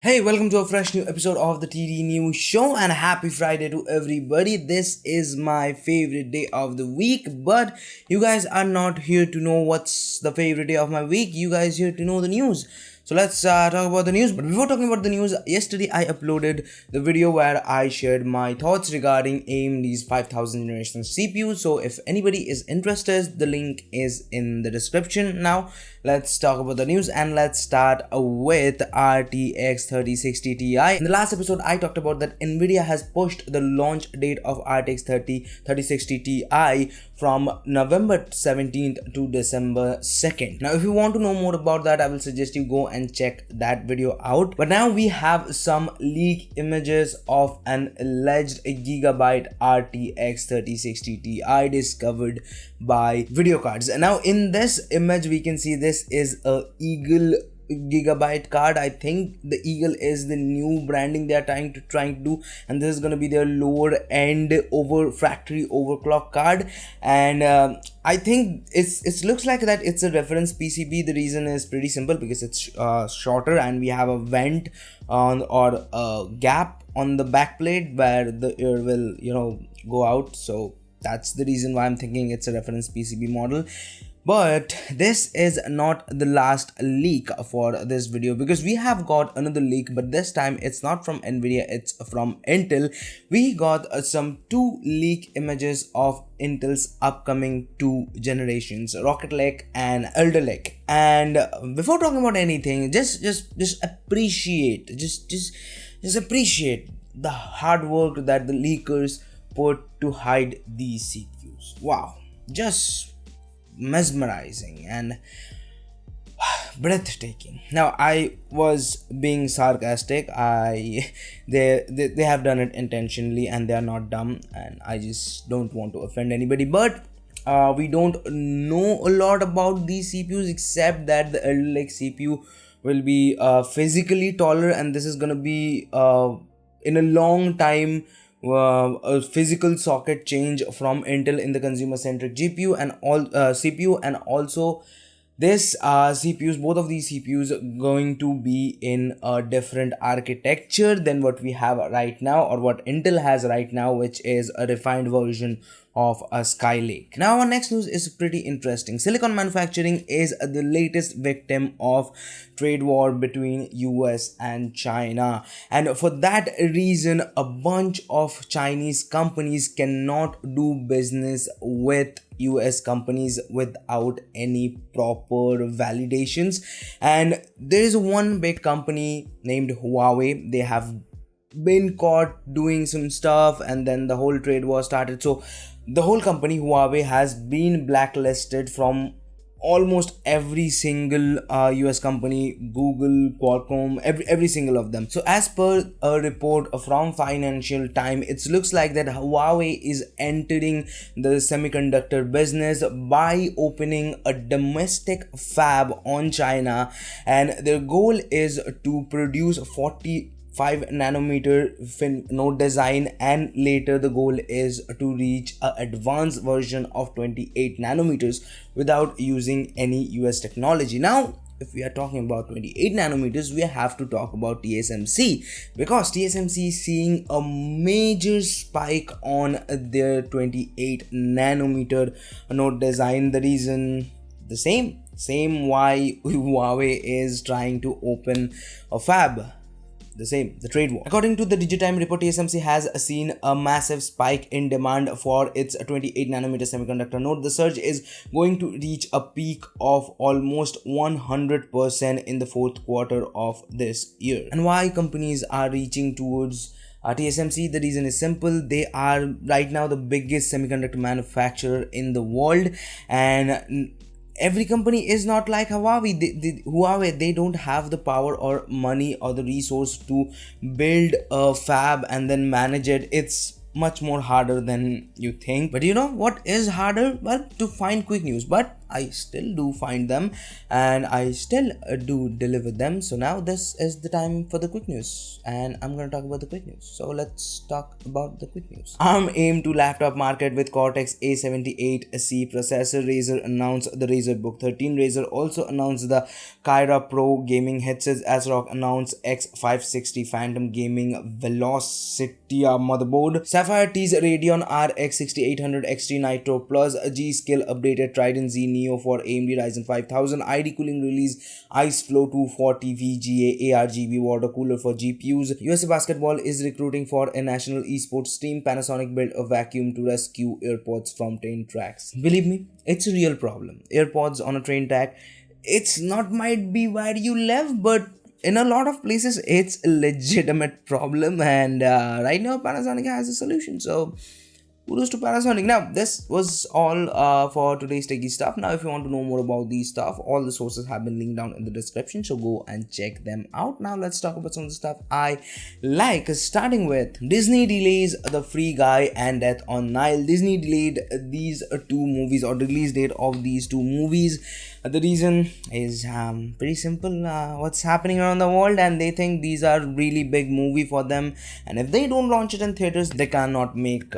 Hey, welcome to a fresh new episode of the TD News Show and happy Friday to everybody. This is my favorite day of the week, but you guys are not here to know what's the favorite day of my week. You guys here to know the news. So let's talk about the news. But before talking about the news, yesterday I uploaded the video where I shared my thoughts regarding AMD's 5000 generation CPU. So if anybody is interested, the link is in the description. Now let's talk about the news and let's start with RTX 3060 Ti. In the last episode, I talked about that Nvidia has pushed the launch date of RTX 3060 Ti from November 17th to December 2nd. Now if you want to know more about that, I will suggest you go and check that video out. But now we have some leak images of an alleged gigabyte RTX 3060 Ti discovered by video cards. And now in this image we can see this is a Eagle gigabyte card. I think the Eagle is the new branding they are trying to do, and this is going to be their lower end factory overclock card. And I think it looks like that it's a reference PCB. The reason is pretty simple, because it's shorter and we have a vent on or a gap on the back plate where the air will go out. So that's the reason why I'm thinking it's a reference PCB model. But this is not the last leak for this video, because we have got another leak, but this time it's not from Nvidia, it's from Intel. We got some two leak images of Intel's upcoming two generations, Rocket Lake and Alder Lake. And before talking about anything, just appreciate the hard work that the leakers put to hide these CPUs. Wow, just mesmerizing and breathtaking. Now I was being sarcastic. They have done it intentionally and they are not dumb, and I just don't want to offend anybody. But we don't know a lot about these CPUs, except that the Alder Lake CPU will be physically taller, and this is gonna be in a long time a physical socket change from Intel in the consumer-centric GPU and all CPU, and also this CPUs, both of these CPUs going to be in a different architecture than what we have right now, or what Intel has right now, which is a refined version of a Skylake. Now our next news is pretty interesting. Silicon manufacturing is the latest victim of trade war between US and China, and for that reason a bunch of Chinese companies cannot do business with US companies without any proper validations. And there is one big company named Huawei. They have been caught doing some stuff, and then the whole trade war started. So the whole company Huawei has been blacklisted from almost every single US company, Google, Qualcomm, every single of them. So as per a report from Financial Times, it looks like that Huawei is entering the semiconductor business by opening a domestic fab on China, and their goal is to produce 45 nanometer node design, and later the goal is to reach an advanced version of 28 nanometers without using any US technology. Now if we are talking about 28 nanometers, we have to talk about TSMC, because TSMC is seeing a major spike on their 28 nanometer node design. The reason the same why Huawei is trying to open a fab. The trade war. According to the Digitime report, TSMC has seen a massive spike in demand for its 28 nanometer semiconductor node. The surge is going to reach a peak of almost 100% in the fourth quarter of this year. And why companies are reaching towards TSMC? The reason is simple. They are right now the biggest semiconductor manufacturer in the world, and every company is not like Huawei. Huawei, they don't have the power or money or the resource to build a fab and then manage it. It's much more harder than you think. But you know what is harder? Well, to find quick news. But I still do find them and I still do deliver them. So now this is the time for the quick news, and I'm gonna talk about the quick news. So let's talk about the quick news. ARM aimed to laptop market with Cortex-A78C processor. Razer announced the Razer Book 13. Razer also announced the Kaira Pro gaming headsets. ASRock announced X560 Phantom gaming Velocita motherboard. Sapphire teased Radeon RX 6800 XT NITRO Plus. G.SKILL updated Trident Z Neo for AMD Ryzen 5000. ID cooling release ICEFLOW 240 VGA ARGB water cooler for GPUs. USA Basketball is recruiting for a national esports team. Panasonic built a vacuum to rescue AirPods from train tracks. Believe me, it's a real problem. AirPods on a train track, it's not might be where you live, but in a lot of places it's a legitimate problem, and right now Panasonic has a solution. So kudos to Panasonic. Now, this was all for today's techie stuff. Now, if you want to know more about these stuff, all the sources have been linked down in the description, so go and check them out. Now, let's talk about some of the stuff I like, starting with Disney delays The Free Guy and Death on Nile. Disney delayed these two movies, or the release date of these two movies. The reason is pretty simple. What's happening around the world, and they think these are really big movie for them, and if they don't launch it in theaters, they cannot make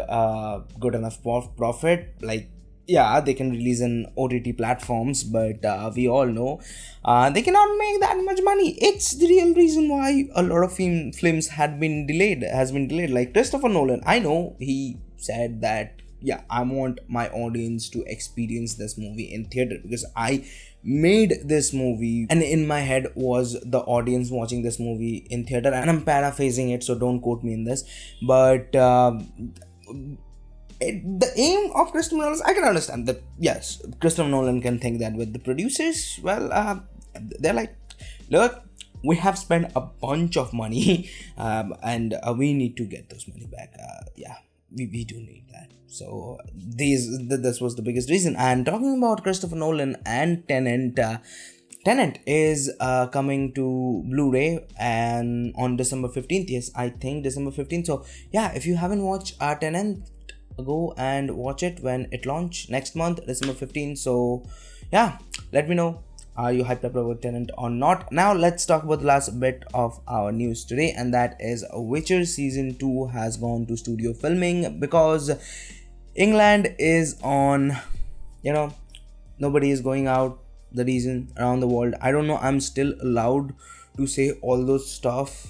good enough profit. Like, yeah, they can release in OTT platforms, but we all know they cannot make that much money. It's the real reason why a lot of films has been delayed. Like Christopher Nolan, I know he said that, yeah, I want my audience to experience this movie in theater because I made this movie and in my head was the audience watching this movie in theater, and I'm paraphrasing it, so don't quote me in this, but the aim of Christopher Nolan, I can understand that, yes, Christopher Nolan can think that, with the producers, well, they're like, look, we have spent a bunch of money and we need to get those money back. Yeah, we do need that. So this was the biggest reason. And talking about Christopher Nolan and Tenet, Tenet is coming to Blu-ray and on December 15th. Yes, I think December 15th. So yeah, if you haven't watched Tenet, go and watch it when it launch next month, December 15th. So yeah, let me know, are you hyped up about Tenet or not? Now let's talk about the last bit of our news today, and that is Witcher season 2 has gone to studio filming because England is on, nobody is going out. The reason around the world, I don't know, I'm still allowed to say all those stuff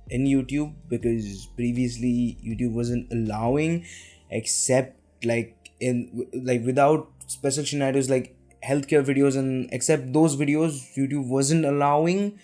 in YouTube because previously YouTube wasn't allowing, except without special scenarios like healthcare videos, and except those videos YouTube wasn't allowing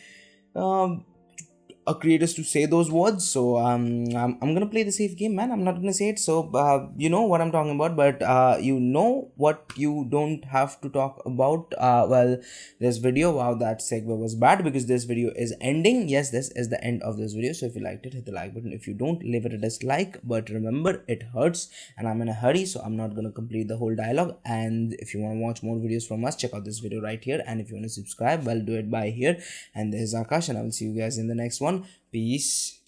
creators to say those words. So I'm gonna play the safe game, man. I'm not gonna say it. So you know what I'm talking about, but you know what you don't have to talk about. Well, this video, wow, that segue was bad because this video is ending. Yes, this is the end of this video. So if you liked it, hit the like button. If you don't, leave it a dislike, but remember, it hurts and I'm in a hurry, so I'm not gonna complete the whole dialogue. And if you want to watch more videos from us, check out this video right here. And if you want to subscribe, well, do it by here. And this is Akash, and I will see you guys in the next one. Peace.